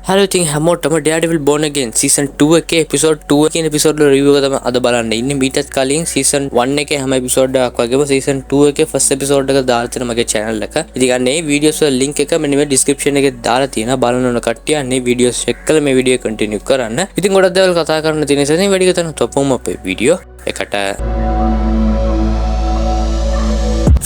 Hello ඉතින් හැමෝටම Daredevil Born Again season 2 එකේ episode 2 කියන episode වල review එක තමයි අද බලන්න ඉන්නේ. මීටත් කලින් season 1 එකේ හැම episode එකක් වගේම season 2 එකේ first episode එක දාලා තියෙනවා මගේ channel එක. ඉතින් අන්නේ videos වල link එක මෙන්න මේ description එකේ දාලා තියෙනවා. බලන්න ඕන කට්ටිය අන්නේ videos check කරලා මේ video continue කරන්න. ඉතින් ගොඩක් දේවල් කතා කරන්න තියෙන නිසා මේ වැඩි ගන්න තොපම අපේ video එකට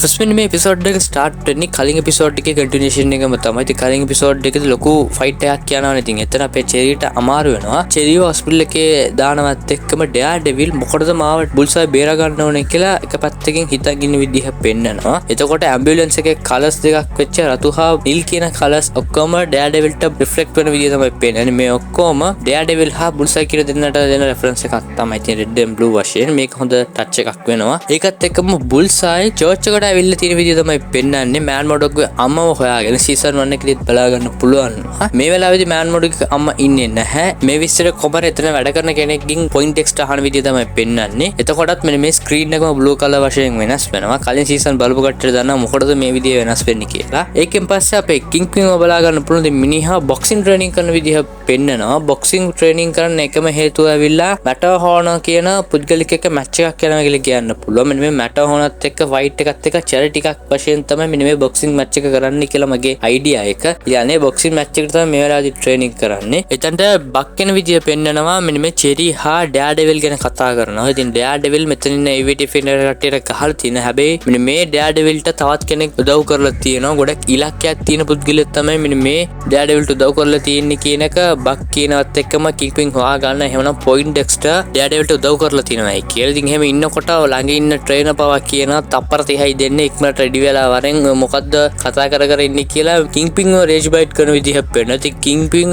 first මේ episode එක start වෙන්නේ කලින් episode එකේ continuation එකම තමයි. ඉතින් කලින් episode එකේදී ලොකු fight එකක් යනවනේ. ඉතින් එතන අපේ චෙරිට අමාරු වෙනවා. චෙරිව hospital එකේ දානවත් එක්කම Daredevil මොකටද මාව බුල්සයි බේරා ගන්න ඕනේ කියලා එක පැත්තකින් හිතන් ඉන්න විදිහ පෙන්නනවා. එතකොට ambulance එකේ colors දෙකක් වෙච්ච රතු හා නිල් කියන colors ඔක්කොම Daredevilට reflect වෙන විදිහ තමයි පෙන්නන්නේ. මේ ඔක්කොම Daredevil හා බුල්සයි කියලා දෙන්නට දෙන reference එකක් තමයි. ඉතින් red and blue වශයෙන් මේක හොඳ touch එකක් වෙනවා. ඒකත් එක්කම බුල්සයි church එකට ඇවිල්ලා තියෙන විදිය තමයි පෙන්නන්නේ. මෑන් මොඩොක්ගේ අම්මව හොයාගෙන සීසන් 1 එකේදීත් බලා ගන්න පුළුවන්. මේ වෙලාවේදී මෑන් මොඩොක්ගේ අම්මා ඉන්නේ නැහැ. මේ විස්තර කොමර එතන වැඩ කරන කෙනෙක්ගෙන් පොයින්ට් ටෙක්ස්ට් අහන විදිය තමයි පෙන්නන්නේ. එතකොටත් මෙන්න මේ ස්ක්‍රීන් එකම බ්ලූ කලර් වශයෙන් වෙනස් වෙනවා. කලින් සීසන් බලපු කට්ටියට දන්නවා මොකටද මේ විදිය වෙනස් වෙන්නේ කියලා. ඒකෙන් පස්සේ අපේ කිංග්පින්ව බලා ගන්න පුළුවන්. ඉතින් මිනිහා බොක්සින් ට්‍රේනින් කරන විදිය පෙන්නනවා. බොක්සින් ට්‍රේනින් කරන්න එකම හේතුව ඇවිල්ලා මැටර්හෝර්න් කියන පුද්ගලික එක මැච් එකක් කරනවා කියලා කියන්න පුළුවන්. මෙන්න මේ මැටර්හෝර්න්ත් එක්ක ෆයිට් එකත් එක්ක ටිකක් වශයෙන් තමයි මෙන්න මේ බොක්සින් මැච් එක කරන්න කියලා මගේ අයිඩියා එක. ඉතින් බොක්සින් මැච් එකට තමයි මේ වෙලාවේදී ට්‍රේනින් කරන්නේ. එතනට බක් වෙන විදිය පෙන්නනවා. මෙන්න මේ චෙරි හා Daredevil ගැන කතා කරනවා. ඉතින් Daredevil මෙතන ඉන්න AVT ෆිනර් කට්ටියට ගහලා තියෙන. හැබැයි මෙන්න මේ Daredevilට තවත් කෙනෙක් උදව් කරලා තියෙනවා. ගොඩක් ඉලක්කයක් තියෙන පුද්ගලයෙක් තමයි මෙන්න මේ Daredevilට උදව් කරලා තියෙන්නේ කියන එක බක් කියනවත් එක්කම කිංග්පින් හොයා ගන්න. එහෙමනම් පොයින්ට් ඩෙක්ස්ටර් Daredevilට උදව් කරලා තියෙනවා. ඒ කියලා ඉතින් එහෙම ඉන්නකොට ළඟ ඉන්න ට්‍රේනර් පවා කියනවා තප්පර 30යි දෙන්නේ ඉක්මනට රෙඩි වෙලා වරෙන් මොකද්ද කතා කර ඉන්නේ කියලා කිංග්පින්ව රේජ් බයිට් කරන විදිහක් වෙනවා. ඉතින් කිංග්පින්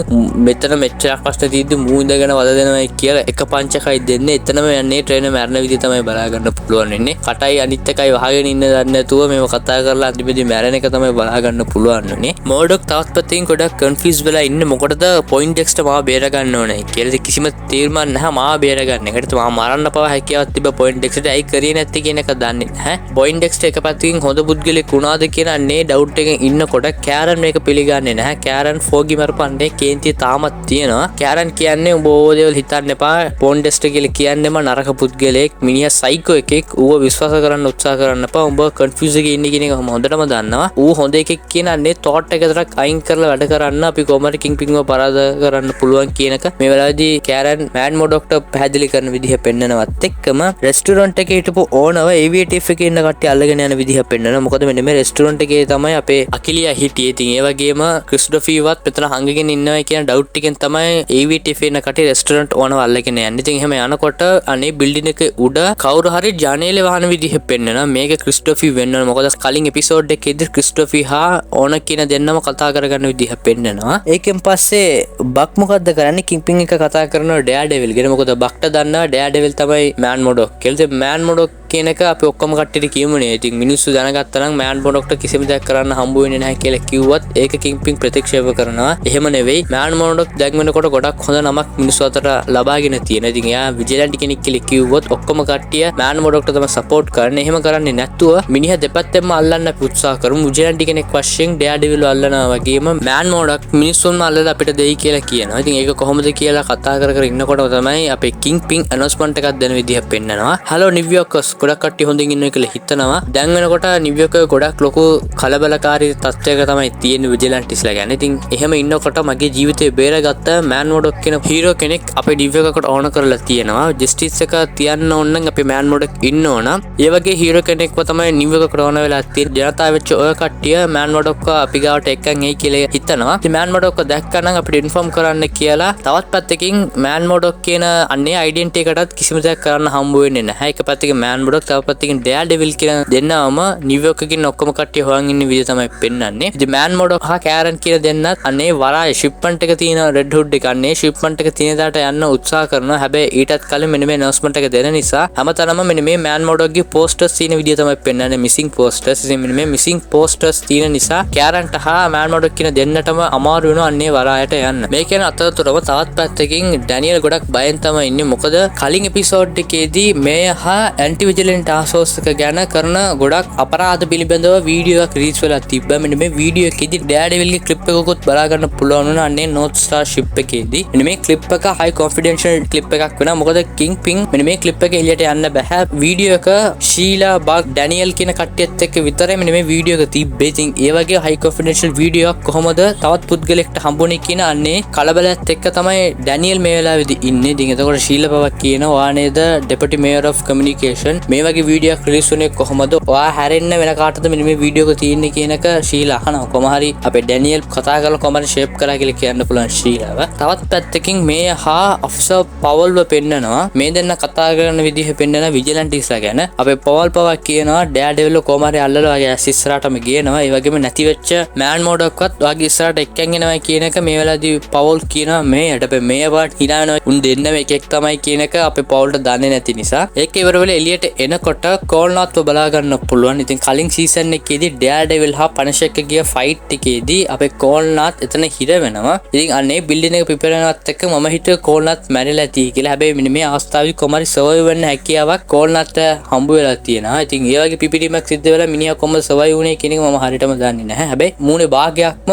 මෙතන මෙච්චරක් කෂ්ට දීද්දි මූ ඉඳගෙන වද දෙනවා කියලා එක පංචකයි දෙන්නේ. එතනම යන්නේ ට්‍රේනර් මැරෙන විදිහ තමයි බලා ගන්න පුළුවන් වෙන්නේ. කටයි අනිත් එකයි වහගෙන ඉන්න දන්නේ නැතුව මේව කතා කරලා අන්තිමේදී මැරෙන එක තමයි බලා ගන්න පුළුවන් වෙන්නේ. මොඩොක් තවත් පැත්තකින් ගොඩක් කන්ෆියුස් වෙලා ඉන්නේ මොකටද පොයින්ට් ඩෙක්ස්ටර් මාව බේර ගන්න ඕනේ කියලා. කිසිම තීරණයක් නැහැ මාව බේර ගන්න. ඒකට මාව මරන්න පවා හැකියාවක් තිබ්බ පොයින්ට් ඩෙක්ස්ටර් ඇයි කරේ නැත්තේ කියන එක දන්නේ නැහැ. පොයින්ට් ඩෙක්ස්ටර් එක පැත්තකින් හොඳ පුද්ගලෙක් වුණාද කියන්නේ ඩවුට් එකෙන් ඉන්නකොට කෑරන් මේක පිළිගන්නේ නැහැ. කෑරන් ෆෝගි මරපන්නේ කේන්තිය තාමත් තියෙනවා. කෑරන් කියන්නේ උඹ ඕව දේවල් හිතන්න එපා. පොයින්ට් ඩෙක්ස්ටර් කියලා කියන්නේම නරක පුද්ගලෙක්. මිනිහා සයිකෝ එකෙක්. ඌව විශ්වාස කරන්න උත්සාහ කරන්න එපා. උඹ කන්ෆියුස් එකේ ඉන්නේ කියන එක හොඳටම දන්නවා. ඌ හොඳ එකෙක් කියනන්නේ තෝට් එක විතරක් අයින් කරලා වැඩ කරන්න අපි කොහමද කිංග්පින්ව පරාද කරන්න පුළුවන් කියන එක මේ වෙලාවේදී කෑරන් මෑන් මොඩොක්ට පැහැදිලි කරන විදිහ පෙන්නනවත් එක්කම රෙස්ටොරන්ට් එකේ හිටපු ඕනව AVTF එකේ ඉන්න කට්ටිය අල්ලගෙන යන විදිහ පෙන්නනවා. මොකද මෙන්න මේ රෙස්ටොරන්ට් එකේ තමයි අපේ අකිලියා හිටියේ. ඉතින් ඒ වගේම ක්‍රිස්ටොෆීවත් මෙතන හංගගෙන ඉන්නවා කියන ඩවුට් එකෙන් තමයි AVTF එන කට්ටිය රෙස්ටොරන්ට් ඕනව අල්ලගෙන යන්නේ. ඉතින් එහෙම යනකොට අනේ බිල්ඩින් එකේ උඩ කවුරු හරි ජනේලේ වහන විදිහ පෙන්නනවා. මේක ක්‍රිස්ටොෆී වෙන්නවා. මොකද කලින් එපිසෝඩ් එකේදී ක්‍රිස්ටොෆී හා ඕන කියන දෙන්නම කතා කරගන්න විදිහ පෙන්නනවා. ඒකෙන් පස්සේ බක් මොකද්ද කරන්නේ කිංග්පින් එක කතා කරනවා Daredevil ගැන. මොකද බක්ට දන්නවා Daredevil තමයි මෑන් මොඩොක් කියලා. ඉතින් මෑන් මොඩොක් කියන එක අපි ඔක්කොම කට්ටියට කියමුනේ. ඉතින් මිනිස්සු දැනගත්තා නම් මෑන් මොඩොක්ට කිසිම දෙයක් කරන්න හම්බ වෙන්නේ නැහැ කියලා කිව්වත් ඒක කිංග්පින් ප්‍රතික්ෂේප කරනවා. එහෙම නෙවෙයි. මෑන් මොඩොක් දැන් වෙනකොට ගොඩක් හොඳ නමක් මිනිස්සු අතර ලබාගෙන තියෙනවා. ඉතින් එයා විජිලන්ට් කෙනෙක් කියලා කිව්වොත් ඔක්කොම කට්ටිය මෑන් මොඩොක්ට තමයි සපෝට් කරන්නේ. එහෙම කරන්නේ නැත්තුව මිනිහා දෙපැත්තෙන්ම අල්ලන්න අපි උත්සාහ කරමු. විජිලන්ට් කෙනෙක් වශයෙන් Daredevil අල්ලනවා වගේම මෑන් මොඩොක් මිනිස්සුන්ම අල්ලලා අපිට දෙයි කියලා කියනවා. ඉතින් ඒක කොහොමද කියලා කතා කර ඉන්නකොට තමයි අපේ කිංග්පින් ඇනවුස්මන්ට් එකක් දෙන විදිහ පෙන්නනවා. හලෝ නිව්යෝර්කර්ස් ගොඩක් කට්ටිය හොඳින් ඉන්නවා කියලා හිතනවා. දැන් වෙනකොට නිව්යෝර්ක් ගොඩක් ලොකු කලබලකාරී තත්ත්වයක තමයි තියෙන්නේ විජිලන්ටිස්ලා ගැන. ඉතින් එහෙම ඉන්නකොට මගේ ජීවිතේ බේරගත්ත මෑන් මොඩොක් කියන හීරෝ කෙනෙක් අපේ නිව්යෝර්කට ඕන කරලා තියෙනවා. ජස්ටිස් එක තියන්න ඕන නම් අපේ මෑන් මොඩොක් ඉන්න ඕන. ඒ වගේ හීරෝ කෙනෙක්ව තමයි නිව්යෝර්කට ඕන වෙලා තියෙන්නේ. ජනතාව වෙච්ච ඔය කට්ටිය මෑන් මොඩොක්ව අපි ගාවට එක්කන් එයි කියලා හිතනවා. ඉතින් මෑන් මොඩොක්ව දැක්කම අපිට ඉන්ෆෝම් කරන්න කියලා තවත් පැත්තකින් මෑන් මොඩොක් කියන අන්නේ ඩෙන්ටි එකටත් කිසිම දෙයක් කරන්න හම්බ වෙන්නේ නැහැ. එක පැත්තකින් මෑන් මොඩොක් තව පැත්තකින් Daredevil කියන දෙන්නවම නිව්යෝර්ක් එකකින් ඔක්කොම කට්ටිය හොයන් ඉන්න විදිය තමයි පෙන්වන්නේ. ඉතින් මෑන් මොඩොක් හා කෑරන් කියන දෙන්නත් අනේ වරාය ෂිප්මන්ට් එක තියෙන රෙඩ් හුඩ් එක අන්නේ ෂිප්මන්ට් එක තියෙන දාට යන්න උත්සාහ කරනවා. හැබැයි ඊටත් කලින් මෙන්න මේ announcement එක දෙන නිසා හැමතැනම මෙන්න මේ මෑන් මොඩොක්ගේ posters තියෙන විදිය තමයි පෙන්වන්නේ. missing posters. ඉතින් මෙන්න මේ missing posters තියෙන නිසා කෑරන්ට හා මෑන් මොඩොක් කියන දෙන්නටම අමාරු වෙනවා අන්නේ වරායට යන්න. මේ කියන අතරතුරම තවත් පැත්තකින් ඩැනියල් ගොඩක් බයෙන් තමයි ඉන්නේ. මොකද කලින් එපිසෝඩ් එකේදී මේ හා ඇන්ටි විජිලන්ට් ටාස්ක් ෆෝස් එක ගැන කරන ගොඩක් අපරාධ පිළිබඳව වීඩියෝ එකක් රිලීස් වෙලා තිබ්බා. මෙන්න මේ වීඩියෝ එකේදී ඩෑඩෙවිල්ගේ ක්ලිප් එකකුත් බලා ගන්න පුළුවන් වුණා අන්නේ නෝත් ස්ටාර් ෂිප් එකේදී. මෙන්න මේ ක්ලිප් එක හයි කොන්ෆිඩෙන්ෂල් ක්ලිප් එකක් වෙනවා. මොකද කිං පින් මෙන්න මේ ක්ලිප් එක එළියට යන්න බෑ. වීඩියෝ එක ශීලා බග් ඩැනියල් කියන කට්ටියත් එක්ක විතරයි මෙන්න මේ වීඩියෝ එක තිබ්බේ. ඉතින් ඒ වගේ හයි කොන්ෆිඩෙන්ෂල් වීඩියෝ එකක් කොහොමද තවත් පුද්ගලෙක්ට හම්බුනේ කියන අන්නේ කලබලයත් එක්ක තමයි ඩැනියල් මේ වෙලාවේදී ඉන්නේ. ඉතින් එතකොට ශීලා බවක් කියනවා "ඔයා නේද ඩෙපිටි මේයර් ඔෆ් කමියුනිකේෂන් මේ වගේ වීඩියෝ එකක් රිලීස් වුණේ කොහොමද? ඔයා හැරෙන්න වෙන කාටද මෙන්න මේ වීඩියෝ එක තියෙන්නේ" කියන එක ශීලා අහනවා. කොහොම හරි අපේ ඩැනියල් කතා කරලා කොහොමද ෂේප් කරා කියලා කියන්න පුළුවන් ශීලාව. තවත් පැත්තකින් මේ හා ඔෆිසර් පවල්ව පෙන්නනවා. මේ දෙන්න කතා කරන විදිහ පෙන්නන විජිලන්ටිස්ලා ගැන. අපේ පවල් පවා කියනවා ඩෑඩෙවිල් කොහොම හරි අල්ලලා වගේ ඇස් ඉස්සරහටම ගේනවා. ඒ වගේම නැති වෙච්ච මෑන් මෝඩක්වත් වගේ ඉස්සරහට එක්කන් එනවා කියන එක මේ වෙලාවේදී පවල් කියනවා. මේකට අපේ මේ වාට hina වෙනවා. උන් දෙන්නම එකෙක් තමයි කියන එක අපේ පවල්ට දන්නේ නැති නිසා. ඒක ඉවර වෙලා එළියට එනකොට කෝල්නාත්ව බලා ගන්න පුළුවන්. ඉතින් කලින් සීසන් එකේදී ඩෑඩෙවිල් හා පනිෂර් එක ගිය ෆයිට් එකේදී අපේ කෝල්නාත් එතන හිර වෙනවා. ඉතින් අන්නේ බිල්ඩින් එක පිපෙර වෙනවත් එක්ක මම හිතුවේ කෝල්නාත් මැරිලා ඇති කියලා. හැබැයි මෙන්න මේ අවස්ථාවේ කොහමරි සර්වයිව් වෙන්න හැකියාවක් කෝල්නාත් හම්බ වෙලා තියෙනවා. ඉතින් ඒ වගේ පිපිරීමක් සිද්ධ වෙලා මිනිහා කොහොමද සර්වයිව් වුනේ කියන එක මම හරියටම දන්නේ නැහැ. හැබැයි මූණේ භාගයක්ම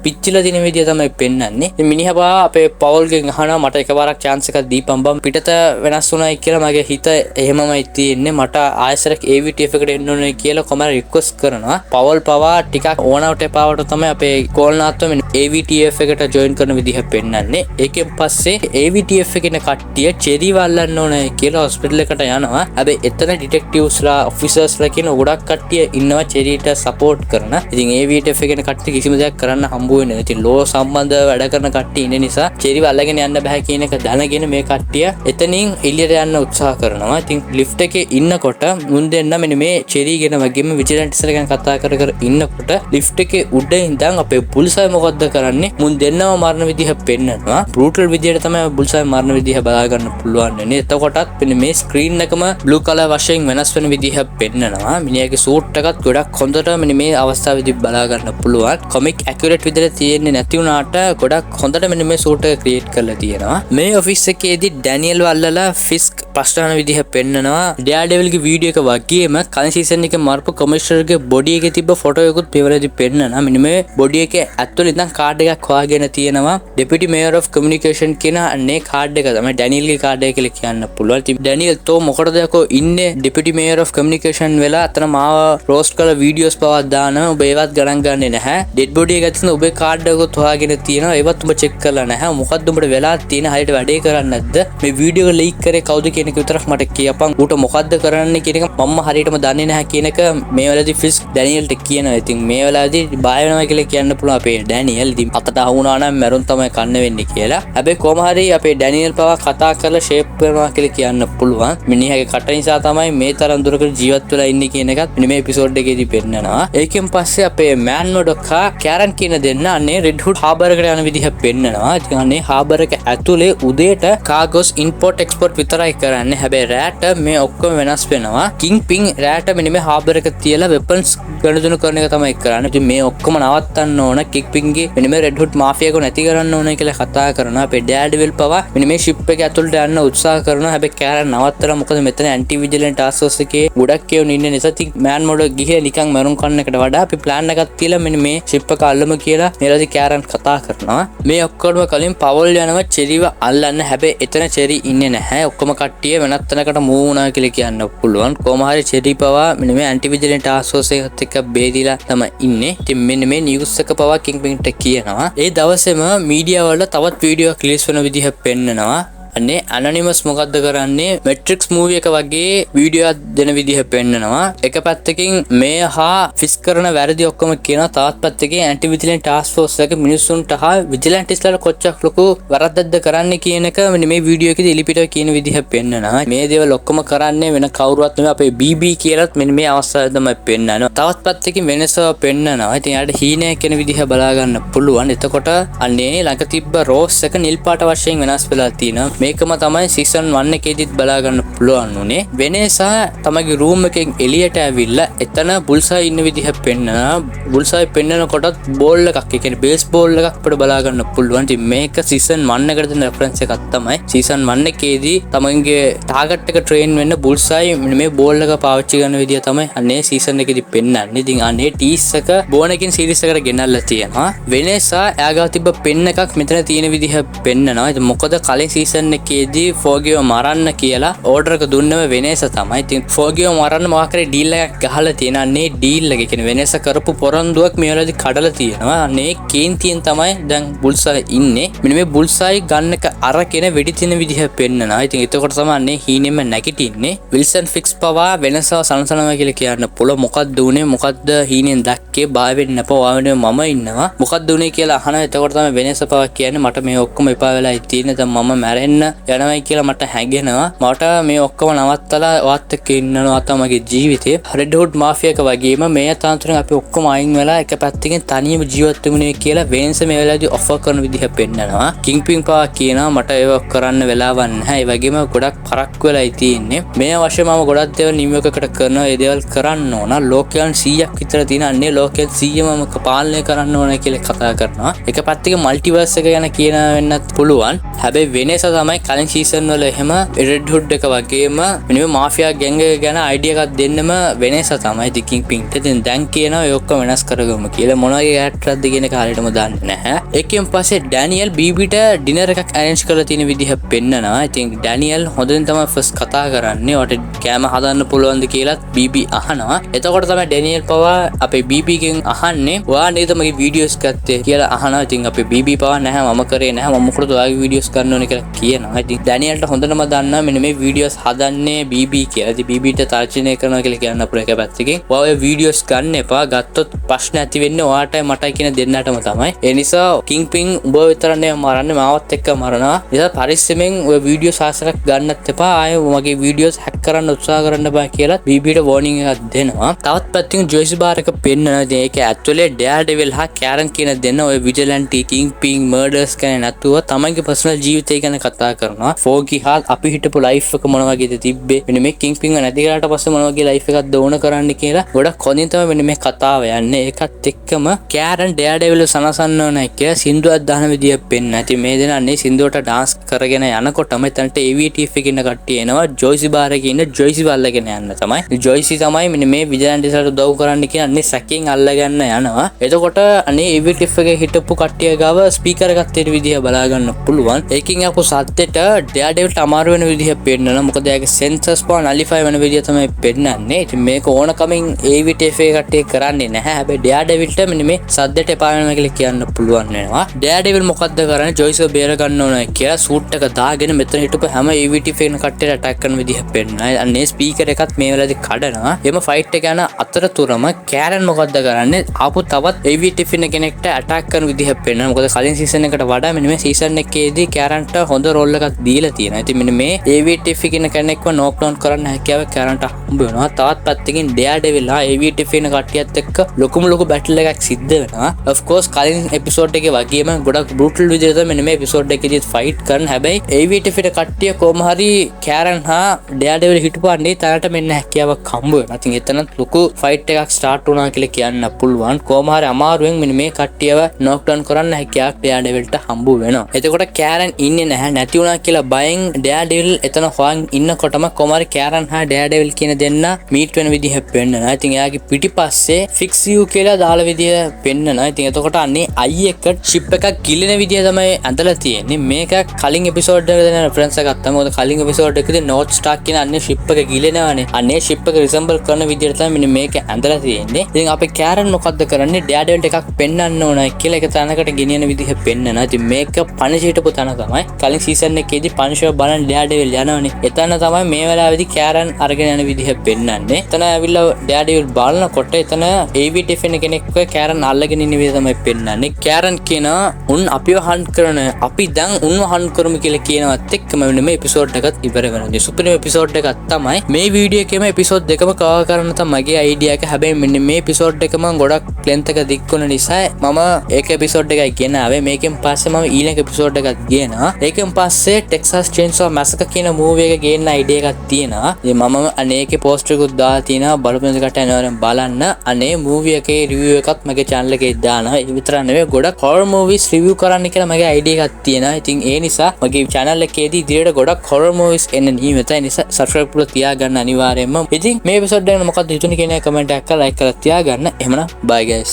පිච්චිලා දින විදිය තමයි පෙන්වන්නේ. ඉතින් මිනිහා බා අපේ පවල්ගෙන් අහනවා මට එකපාරක් chance එකක් දීපන් බම් පිටත වෙනස් වුණායි කියලා මගේ හිත එහෙමමයි තියෙන්නේ. මට ආයෙසරක් AVTF එකට එන්න ඕනේ කියලා කොහමද රික්වෙස්ට් කරනවා. පවල් පවා ටිකක් ඕනවට එපාවට තමයි අපේ කෝල්නාත්ව AVTF එකට ජොයින් කරන විදිහ පෙන්වන්නේ. ඒකෙන් පස්සේ AVTF එකේ කට්ටිය චෙරි වල්ලන්න ඕනේ කියලා හොස්පිටල් එකට යනවා. හැබැයි එතන ඩිටෙක්ටිව්ස්ලා ඔෆිසර්ස්ලා කියන ගොඩක් කට්ටිය ඉන්නවා චෙරිට සපෝට් කරන. ඉතින් AVTF එකේ කට්ටිය කිසිම දෙයක් කරන්න හම්බ වෙන්නේ නැහැ. ඉතින් ලෝ සම්බන්ධ වැඩ කරන කට්ටිය ඉන්න නිසා චෙරිව අල්ලගෙන යන්න බෑ කියන එක දැනගෙන මේ කට්ටිය එතනින් එළියට යන්න උත්සාහ කරනවා. ඉතින් ලිෆ්ට් එකේ ඉන්නකොට මුන් දෙන්න මෙන්න මේ චෙරි ගැන වගේම විජිලන්ට්ස්ලා ගැන කතා කර කර ඉන්නකොට ලිෆ්ට් එකේ උඩ ඉඳන් අපේ බුල්සයි මොකද්ද කරන්නේ? මුන් දෙන්නම මරණ විදිහ පෙන්නනවා. බෲටල් විදියට තමයි බුල්සයි මරණ විදිහ බලා ගන්න පුළුවන් වෙන්නේ. එතකොටත් මෙන්න මේ ස්ක්‍රීන් එකම බ්ලූ කලර් වශයෙන් වෙනස් වෙන විදිහ පෙන්නනවා. මිනිහාගේ සූට් එකත් ගොඩක් හොඳට මෙන්න මේ අවස්ථාවේදී බලා ගන්න පුළුවන්. කොමික් ඇකියුරේට් විදිහට තියෙන්නේ නැති වුණාට ගොඩක් හොඳට මෙන්න මේ සූට් එක ක්‍රියේට් කරලා තියෙනවා. මේ ඔෆිස් එකේදී ඩැනියල් වල්ලලා ෆිස්ක් ප්‍රශ්න අහන විදිහ පෙන්නනවා. ඩෑඩෙවිල්ගේ වීඩියෝ එක වගේම කලින් සීසන් එකේ මරපු කමිෂනර්ගේ බොඩි එකේ තිබ්බ ෆොටෝ එකකුත් මෙවලදී පෙන්නනවා. මෙන්න මේ බොඩි එකේ ඇතුළේ ඉඳන් කාඩ් එකක් හොයාගෙන තියෙනවා. ඩෙපිටි මේයර් ඔෆ් කමියුනිකේෂන් කියන අනේ කාඩ් එක තමයි ඩැනියල්ගේ කාඩ් එක කියලා කියන්න පුළුවන්. ඉතින් ඩැනියල් තෝ මොකටද යකෝ ඉන්නේ ඩෙපිටි මේයර් ඔෆ් කමියුනිකේෂන් වෙලා අතන මාව රෝස්ට් කරලා වීඩියෝස් පවා දානවා. ඔබ ඒවත් ගණන් ගන්නේ නැහැ. ඩෙඩ් බොඩි එක ඇතුළේ ඔබේ කාඩ් එකකුත් හොයාගෙන තියෙනවා. ඒවත් ඔබ චෙක් කරලා නැහැ. මොකද්ද උඹට වෙලා තියෙන හරියට වැඩේ කරන්නේ නැද්ද? මේ වීඩියෝ එක ලීක් කරේ කවුද කියන එක විතරක් මට කියපන්. ඌට මොකද්ද කරන්න කියන එක මම හරියටම දන්නේ නැහැ කියන එක මේ වෙලාවේදී ෆිස් ඩැනියල්ට කියනවා. ඉතින් මේ වෙලාවේදී බය වෙනවා කියලා කියන්න පුළුවන් අපේ ඩැනියල්. ඉතින් අතට අහුණා නම් මැරුන් තමයි කන්න වෙන්නේ කියලා. හැබැයි කොහොම හරි අපේ ඩැනියල් පවා කතා කරලා ෂේප් කරනවා කියලා කියන්න පුළුවන්. මිනිහාගේ කට නිසා තමයි මේ තරම් දුරකට ජීවත් වෙලා ඉන්නේ කියන එකත් මේ එපිසෝඩ් එකේදී පෙන්නනවා. ඒකෙන් පස්සේ අපේ මෑන් මොඩොක්කා කැරන් කියන දෙන්න අනේ රෙඩ් හුඩ් හාබර් එකට යන විදිහ පෙන්නනවා. ඉතින් අනේ හාබර් එක ඇතුලේ උදේට කාගෝස් ඉම්පෝට් එක්ස්පෝර්ට් විතරයි කරන්නේ. හැබැයි රෑට මේ ඔක්කොම වෙනස් වෙනවා. කිං පින් රෑට මෙන්න මේ හාබර් එක තියලා වෙපන්ස් ගනුදෙනු කරන එක තමයි කරන්නේ. ඉතින් මේ ඔක්කොම නවත්තන්න ඕන. කික් පින්ගේ මෙන්න මේ රෙඩ් හුඩ් මාෆියාව නැති කරන්න ඕන කියලා කතා කරනවා. අපේ ඩෑඩ්විල් පවා මෙන්න මේ ෂිප් එක ඇතුළට යන්න උත්සාහ කරනවා. හැබැයි කැරන් නවත්තලා මොකද මෙතන ඇන්ටි විජිලන්ට් ටාස්ක් ෆෝස් එකේ ගොඩක් කියවුන ඉන්නේ නිසා ඉතින් මෑන් මොඩ ගිහේ නිකන් මරුන් කන්න එකට වඩා අපි ප්ලෑන් එකක් තියලා මෙන්න මේ ෂිප් එක අල්ලමු කියලා මෙලදී කැරන් කතා කරනවා. මේ ඔක්කොම කලින් පවල් යනවා චෙරිව අල්ලන්න. හැබැයි එතන චෙරි ඉන්නේ නැහැ. ඔක්කොම කට්ටිය වෙනත් තැනකට මූව් වුණා කියලා කියන්න පුළුවන්. කොහොම හරි චෙරි පවා මෙන්න මේ ඇන්ටි විජිලන්ට් ටාස්ක් ෆෝස් එකත් එක්ක බේරිලා තමයි ඉන්නේ. ඉතින් මෙන්න මේ නිවුස් එක පවා කිං පින්ට කියනවා. ඒ දවසේම මීඩියා වල තවත් වීඩියෝ එකක් රිලීස් වෙන විදිහ පෙන්නනවා. අනේ ඇනොනිමස් මොකද්ද කරන්නේ මැට්‍රික්ස් මූවි එක වගේ වීඩියෝ එකක් දෙන විදිහ පෙන්නනවා. එක පැත්තකින් මේ හා ෆිස් කරන වැරදි ඔක්කොම කියනවා. තවත් පැත්තකින් ඇන්ටි විජිලන්ට් ටාස්ක් ෆෝස් එක මිනිස්සුන්ට හා විජිලන්ටිස්ලාට කොච්චර ලොකු වරදක්ද කරන්නේ කියන එක මෙන්න මේ වීඩියෝ එකේදී එලිපිටව කියන විදිහ පෙන්නනවා. මේ දේවල් ඔක්කොම කරන්නේ වෙන කවුරුවත් නෙවෙයි අපේ BB කියලාත් මෙන්න මේ අවස්ථාවේ තමයි පෙන්නනවා. තවත් පැත්තකින් වෙනසව පෙන්නනවා. ඉතින් යාට හීනයක් කියන විදිහ බලා ගන්න පුළුවන්. එතකොට අන්නේ ළඟ තිබ්බ රෝස් එක නිල් පාට වශයෙන් වෙනස් වෙලා තියෙනවා. මේකම තමයි සීසන් 1 එකේදීත් බලා ගන්න පුළුවන් උනේ. වෙනේසා තමයිගේ රූම් එකෙන් එළියට ඇවිල්ලා එතන බුල්සයි ඉන්න විදිහ පෙන්නනවා. බුල්සයි පෙන්නනකොටත් බෝල් එකක්, ඒ කියන්නේ බේස් බෝල් එකක් අපිට බලා ගන්න පුළුවන්. ඉතින් මේක සීසන් 1 එකට දෙන රෙෆරන්ස් එකක් තමයි. සීසන් 1 එකේදී තමයිගේ ටාගට් එක ට්‍රේන් වෙන්න බුල්සයි මේ බෝල් එක පාවිච්චි කරන විදිය තමයි අනේ සීසන් එකේදී පෙන්නන්නේ. ඉතින් අනේ ටීස් එක බෝනකින් සීරීස් එකට ගෙනල්ලා තියෙනවා. වෙනේසා එයාගාව තිබ්බ පෙන්න එකක් මෙතන තියෙන විදිහ පෙන්නනවා. ඉතින් මොකද කලින් සීසන් එකේදී ෆෝගියව මරන්න කියලා ඕඩර් එක දුන්නම වෙනේසා තමයි. ඉතින් ෆෝගියව මරන්න මොකක් හරි ඩීල් එකක් ගහලා තියෙනවා. අනේ ඩීල් එක කියන්නේ වෙනේසා කරපු පොරන්දුවක් මේ වෙලාවේදී කඩලා තියෙනවා. අනේ කේන්තියෙන් තමයි දැන් බුල්සයි ඉන්නේ. මෙන්න මේ බුල්සයි ගන්න එක අරගෙන වෙඩි තින විදිහ පෙන්නනවා. ඉතින් එතකොට තමයි අනේ හීනෙම නැගිටින්නේ. විල්සන් ෆික්ස් පවා වෙනසව සනසනවා කියලා කියන්න පුළුවන්. මොකක්ද උනේ, මොකක්ද හීනෙන් දැක්කේ, බය වෙන්න එපා, ඔයාලනේ මම ඉන්නවා. මොකක්ද උනේ කියලා අහනවා. එතකොට තමයි වෙනස පවා කියන්නේ මට මේ ඔක්කොම එපා වෙලා තියෙන්නේ. දැන් මම මැරෙන්න යනවායි කියලා මට හැඟෙනවා. මට මේ ඔක්කොම නවත්තලා ඔයත් එක්ක ඉන්නනවා තමගේ ජීවිතේ. රෙඩ් හුඩ් මාෆියා එක වගේම මේ තාන්ත්‍රයෙන් අපි ඔක්කොම අයින් වෙලා එක පැත්තකින් තනියම ජීවත් වෙමුනේ කියලා වෙන්ස මේ වෙලාවේදී ඔෆර් කරන විදිහ පෙන්නනවා. කිංග්පින් පවා කියනවා මට ඒක කරන්න වෙලාවක් නැහැ. ඒ වගේම ගොඩක් පරක් වෙලායි තියෙන්නේ. මේ අවශ්‍ය මම ගොඩක් දේවල් නියමයකට කරනවා. ඒ දේවල් කරන්න ඕන. ලෝකයන් 100ක් විතර තියෙන අන්නේ ලෝකයන් 100ම පාලනය කරන්න ඕන කියලා කතා කරනවා. එක පැත්තක මල්ටිවර්ස් එක ගැන කියන වෙන්නත් පුළුවන්. හැබැයි වෙනස තමයි කලින් සීසන් වල එහෙම රෙඩ් හුඩ් එක වගේම මෙන්න මාෆියා ගෑන්ග් එක ගැන අයිඩියා එකක් දෙන්නම වෙනස තමයි தி කිංග්පින්ට. දැන් කියනවා ඒ ඔක්කොම වෙනස් කරගමු කියලා. මොනවගේ ඇට්‍රක්ද කියන එක හරියටම දන්නේ නැහැ. ඒකෙන් පස්සේ ඩැනියල් බීබීට ඩිනර් එකක් අරේන්ජ් කරලා තියෙන විදිහ පෙන්නනවා. ඉතින් ඩැනියල් හොඳින් තමයි ෆස්ට් කතා කරන්නේ. ඔයාට කෑම හදන්න පුළුවන්ද කියලා බීබී අහනවා. එතකොට තමයි ඩැනියල් පවා අපේ බීබීගෙන් අහන්නේ ඔයා නේද මගේ වීඩියෝස් ගත්තේ කියලා අහනවා. ඉතින් අපේ බීබී පවා නැහැ මම කරේ නැහැ, මම මොකටද ඔයාගේ වීඩියෝස් ගන්න ඕනේ කියලා කියනවා. ඉතින් ඩැනියල්ට හොඳටම දන්නවා මෙන්න මේ වීඩියෝස් හදන්නේ බීබී කියලා. ඉතින් බීබීට තර්ජනය කරනවා කියලා කියන්න පුළුවන් එක පැත්තකින්. ඔයා ඔය වීඩියෝස් ගන්න එපා, ගත්තොත් ප්‍රශ්න ඇති වෙන්නේ ඔයාටයි මටයි කියන දෙන්නටම තමයි. ඒ නිසා කිංග්පින් උඹ විතරනේ මරන්නේ, මාවත් එක්ක මරනවා. නිසා පරිස්සමෙන් ඔය වීඩියෝ සාසනක් ගන්නත් එපා, ආයේ මගේ වීඩියෝස් හැක් කරන්න උත්සාහ කරන්න බෑ කියලා බීබීට වෝනින් එකක් දෙනවා. තවත් පැත්තකින් ජොයිස් බාර් එක පෙන්නනවා. ඉතින් ඒක ඇක්චුअली ඩෙයාර්ඩෙවිල් හා කැරන් කියන දෙන්න ඔය විජිලන්ටි කිංග්පින් මර්ඩර්ස් ගැන නැතුව තමන්ගේ පර්සනල් ජීවිතය ගැන කතා කරනවා. ෆෝගි හා අපි හිටපු ලයිෆ් එක මොන වගේද තිබ්බේ, මෙන්න මේ කිංග්පින් නැති කරාට පස්සේ මොන වගේ ලයිෆ් එකක්ද ඕන කරන්න කියලා ගොඩක් හොඳින් තමයි මෙන්න මේ කතාව යන්නේ. ඒකත් එක්කම කැරන් ඩෙයාර්ඩෙවිල් සනසන්න ඕනයි කියලා සින්දුවක් දාන විදිය පෙන්න. ඉතින් මේ දෙනා අන්නේ සින්දුවට ඩාන්ස් කරගෙන යනකොටම එතනට AVTF එකේ ඉන්න කට්ටිය එනවා. ජොයිසි බාර් එකේ ඉන්න ජොයිසි වල්ලගෙන යන්න තමයි. ජොයිසි තමයි මෙන්න මේ විජිලන්ටිස්ලාට උදව් කරන්න කියන අන්නේ සැකෙන් අල්ලගන්න යනවා. එතකොට අනේ AVTF එකේ හිටපු කට්ටිය ගාව ස්පීකර් එකක් තියෙන විදිය බලා ගන්න පුළුවන්. ඒකින් අපු සද්දෙට ඩෙයාර්ඩෙවිල්ට අමාරු වෙන විදිය පෙන්නනවා. මොකද එයාගේ සෙන්සර්ස් පවා නලිෆයි වෙන විදිය තමයි පෙන්නන්නේ. ඉතින් මේක ඕන කමින් AVTF එකේ කට්ටිය කරන්නේ නැහැ. හැබැයි ඩෙයාර්ඩෙවිල්ට මෙන්න මේ සද්දෙට එපා වෙනවා කියලා කියන්න පුළුවන් වෙනවා. ඩෙයාර්ඩෙවිල් මොකද්ද කරන්නේ? ජොයිස්ව බේර ගන්න ඕන කියලා සූට් එක දාගෙන මෙතන හිටපු හැම AVTF එකේ කට්ටියට අටැක් කරන විදිය පෙන්නනවා. අනේ ස්පීකර් එකත් මේ වෙලාවේදී කඩනවා. එම ෆයිට් එක යන අතරතුරම කැරන් මොකද්ද කරන්නේ? ආපු තවත් AVTF කෙනෙක්ට අටැක් කරන විදිහ පෙන්නනවා. මොකද කලින් සීසන් එකට වඩා මෙන්න මේ සීසන් එකේදී කැරන්ට හොඳ රෝල් එකක් දීලා තියෙනවා. ඉතින් මෙන්න මේ AVTF කියන කෙනෙක්ව නෝක් ඩවුන් කරන්න හැකියාව කැරන්ට හම්බ වෙනවා. තවත් පැත්තකින් ඩෙයාර්ඩෙවිල් හා AVTF කියන කට්ටියත් එක්ක ලොකු බැටල් එකක් සිද්ධ වෙනවා. of course කලින් එපිසෝඩ් එකේ වගේම ගොඩක් බෲටල් විදිහට මෙන්න මේ එපිසෝඩ් එකේදී ෆයිට් කරන. හැබැයි AVTF කට්ටිය කොහොම හරි කැරන් හා ඩෙයාර්ඩෙවිල් හිටපුවාන්නේ තරට මෙන්න හැකියාවක් හම්බ වෙනවා. ඉතින් එතනත් ලොකු ෆයිට් එකක් ස්ටාර්ට් වුණා කියලා කියන්න පුළුවන්. කොහොම හරි අමාරුවෙන් මෙන්න මේ කට්ටියව නෝක් ඩවුන් කරන්න හැකියාවක් ඩෙයාර්ඩෙවිල්ට හම්බ වෙනවා. එතකොට කැරන් ඉන්නේ නැහැ, නැති වුණා කියලා බයෙන් ඩෙයාර්ඩෙවිල් එතන හොයන් ඉන්නකොටම කොහොම හරි කැරන් හා ඩෙයාර්ඩෙවිල් කියන දෙන්න මීට් වෙන විදිහ පෙන්නනවා. ඉතින් එයාගේ පිටිපස්සේ ෆික්ස් යූ කියලා දාලා විදිහ පෙන්නනවා. ඉතින් එතකොට අන්නේ අයියෙක්ට ෂිප් එකක් ගිලින විදිහ තමයි ඇඳලා තියෙන්නේ. මේක කලින් එපිසෝඩ් එකේ දෙන රෙෆරන්ස් එකක් තමයි. මොකද කලින් එපිසෝඩ් එකේදී නෝත් ස්ටාක් කියන අන්නේ ෂිප් එක ගිලෙනවානේ. අන්නේ ෂිප් එක රිසෙම්බල් කරන විදිහට තමයි මෙන්න මේක ඇඳලා තියෙන්නේ. ඉතින් අපේ කැරන් මොකද්ද කරන්නේ? ඩෙයාර්ඩෙවිල්ට එකක් පෙන්වන්න ඕනයි කියලා එක තැනකට ගෙනියන විදිහ පෙන්නනවා. ඉතින් මේක පනිෂ් හිටපු තැන තමයි. කලින් සීසන් එකේදී පනිෂව බලන් ඩෙයාර්ඩෙවිල් යනවනේ. එතන තමයි මේ වෙලාවේදී කැරන් අරගෙන යන විදිහ පෙන්වන්නේ. එතන ඇවිල්ලා ඩෙයාර්ඩෙවිල් බලනකොට එතන AVTF කෙනෙක්ව කැරන් අල්ලගෙන ඉන්න විදිහ තමයි පෙන්වන්නේ. කැරන් කියනවා උන් අපිව හන්ට් කරන අපි දැන් උන්ව හන්ට් කරමු කියලා කියනවත් එක්කම මෙන්න මේ එපිසෝඩ් එකත් ඉවර වෙනවා. සුපිරිම එපිසෝඩ් එකක් තමයි මේ වීඩියෝ එකේම එපිසෝඩ් දෙකම කවර් කරන්න තමයි මගේ අයිඩියා එක. හැබැයි මෙන්න මේ එපිසෝඩ් එක මම ගොඩක් ලෙන්ත් එක දික් වුණ නිසා මම ඒක එපිසෝඩ් එකයි ගෙනාවේ. මේකෙන් පස්සේ මම ඊළඟ එපිසෝඩ් එකක් ගේනවා. ඒකෙන් පස්සේ ටෙක්සස් චේන්සෝ මැසකර් කියන මූවි එක ගේන්න අයිඩියා එකක් තියෙනවා. ඉතින් මම අනේකේ පෝස්ටර් එකක් දාලා තියෙනවා. බලපෑම් දෙකට අනිවාර්යෙන් බලන්න. අනේ මූවි එකේ රිවිව් එකත් මගේ channel එකේ දානවා. ඒ විතර නෙවෙයි ගොඩක් horror movies review කරන්න කියලා මගේ අයිඩියා එකක් තියෙනවා. ඉතින් ඒ නිසා මගේ channel එකේදී ඉදිරියට ගොඩක් horror movies එන්න නියමිතයි. නිසා subscribe කරලා තියාගන්න අනිවාර්යෙන්ම. ඉතින් මේ episode එක මොකක්ද හිතුනේ කියන කමෙන්ට් එකක් කරලා like කරලා තියාගන්න. එහෙමනම් bye guys.